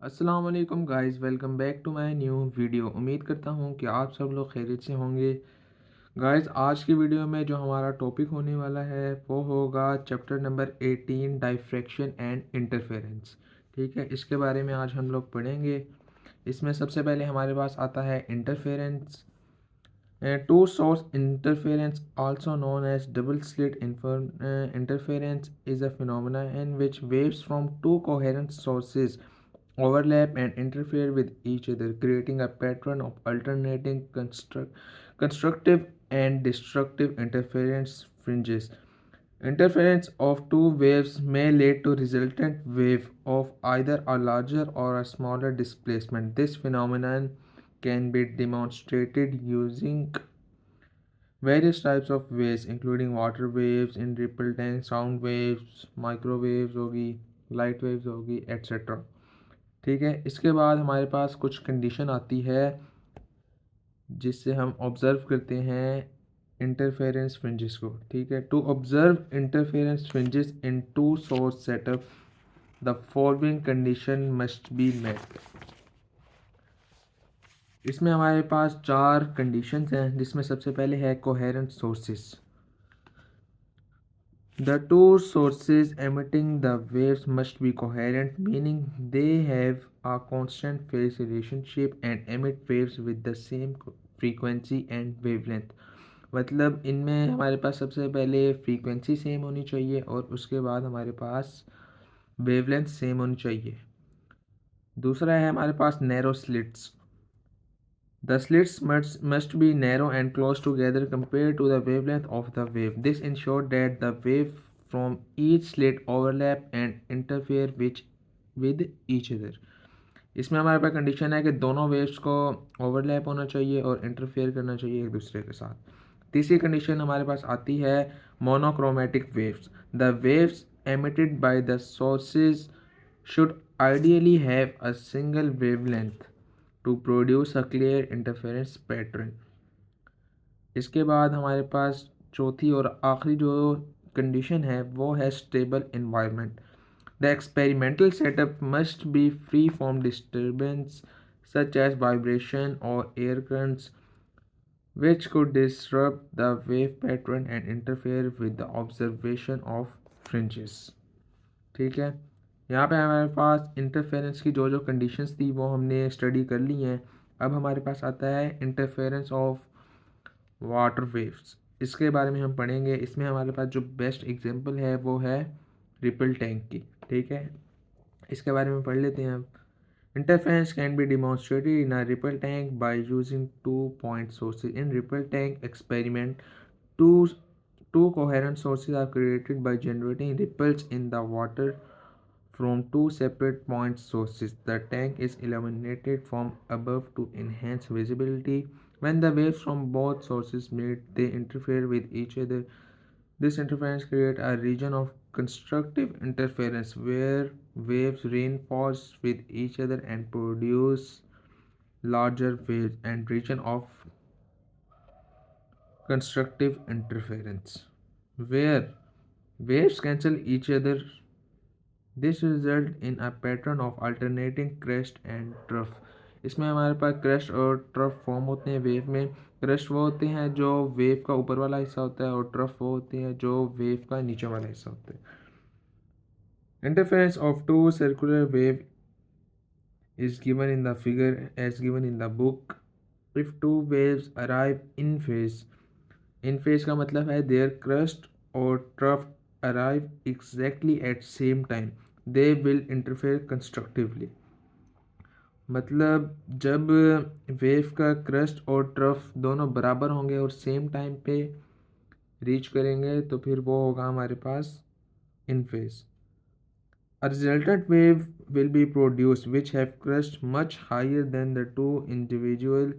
अस्सलाम वालेकुम guys, welcome back to my new video. उम्मीद करता हूँ कि आप सब लोग खैरियत से होंगे। गाइस, आज की वीडियो में जो हमारा टॉपिक होने वाला है वो होगा chapter number 18, diffraction and interference. ठीक है, इसके बारे में आज हम लोग पढ़ेंगे। इसमें सबसे पहले हमारे पास आता है interference. Two source interference, also known as double slit interference, is a phenomenon in which waves from two coherent sources overlap and interfere with each other, creating a pattern of alternating constructive and destructive interference fringes. Interference of two waves may lead to resultant wave of either a larger or a smaller displacement. This phenomenon can be demonstrated using various types of waves including water waves in ripple tank, sound waves, microwaves होगी, light waves होगी, etcetera. ठीक है, इसके बाद हमारे पास कुछ condition आती है जिससे हम ऑब्ज़र्व करते हैं इंटरफेरेंस फ्रिंजेस को। ठीक है, to observe interference fringes in two source setup the following condition must be met. इसमें हमारे पास चार कंडीशंस हैं, जिसमें सबसे पहले है coherent sources. The two sources emitting the waves must be coherent, meaning they have a constant phase relationship and emit waves with the same frequency and wavelength। मतलब इनमें हमारे पास सबसे पहले फ्रीक्वेंसी सेम होनी चाहिए और उसके बाद हमारे पास वेवलेंथ सेम होनी चाहिए। दूसरा है हमारे पास narrow slits. The slits must be narrow and close together compared to the wavelength of the wave. This ensures that the wave from each slit overlap and interfere with each other. इसमें हमारे पास condition है कि दोनों waves को overlap होना चाहिए और interfere करना चाहिए एक दूसरे के साथ। तीसरी कंडीशन हमारे पास आती है monochromatic waves. The waves emitted by the sources should ideally have a single wavelength to produce a clear interference pattern। इसके बाद हमारे पास चौथी और आखिरी जो कंडीशन है वो है stable environment। The experimental setup must be free from disturbance such as vibration or air currents which could disrupt the wave pattern and interfere with the observation of fringes। ठीक है, यहाँ पे हमारे पास इंटरफेरेंस की जो जो कंडीशंस थी वो हमने स्टडी कर ली हैं। अब हमारे पास आता है इंटरफेरेंस ऑफ वाटर वेव्स। इसके बारे में हम पढ़ेंगे। इसमें हमारे पास जो बेस्ट एग्जांपल है वो है रिपल टैंक की। ठीक है, इसके बारे में पढ़ लेते हैं हम। Interference can be demonstrated in a ripple tank by using two-point sources. In ripple tank experiment, two two coherent sources are created by generating ripples in the water from two separate point sources. The tank is illuminated from above to enhance visibility. When the waves from both sources meet, they interfere with each other. This interference creates a region of constructive interference where waves reinforce with each other and produce larger waves, and region of constructive interference where waves cancel each other. This result in a pattern of alternating crest and trough। इसमें हमारे पास crest और trough form होते हैं wave में। crest वो होते हैं जो वेव का ऊपर वाला हिस्सा होता है और trough वो होते हैं जो वेव का नीचे वाला हिस्सा होता है। Interference of two circular wave is given in the figure as given in the book। If two waves arrive in phase का मतलब है their crest और trough arrive exactly at same time, they will interfere constructively। मतलब जब wave का crust और trough दोनों बराबर होंगे और सेम टाइम पे रीच करेंगे तो फिर वो होगा हमारे पास इन phase. A resultant wave will be produced which have crest much higher than the two individual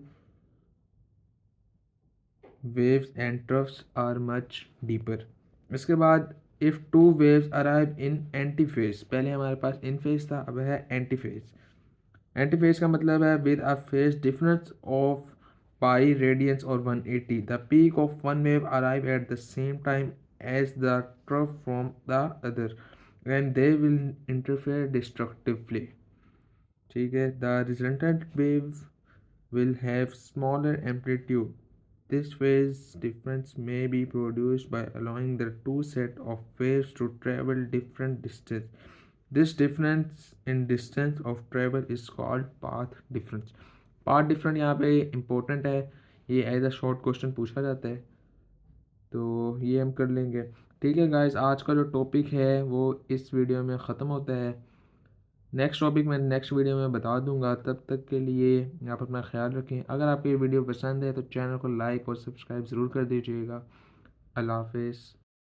waves and troughs are much deeper। इसके बाद if two waves arrive in antiphase, पहले हमारे पास इन फेज था, अब है एंटीफेज। एंटीफेज का मतलब है with a phase difference of pi radians or 180, the peak of one wave arrive at the same time as the trough from the other and they will interfere destructively। ठीक है, the resultant wave will have smaller amplitude. This phase difference may be produced by allowing the two set of waves to travel different distance. This difference in distance of travel is called path difference. Path different यहाँ पे important है, ये as a short question पूछा जाता है, तो ये हम कर लेंगे। ठीक है गाइस, आज का जो टॉपिक है वो इस वीडियो में ख़त्म होता है। नेक्स्ट टॉपिक मैं नेक्स्ट वीडियो में बता दूंगा। तब तक के लिए आप अपना ख्याल रखें। अगर आपको ये वीडियो पसंद है तो चैनल को लाइक और सब्सक्राइब ज़रूर कर दीजिएगा। अल्लाह हाफिज़।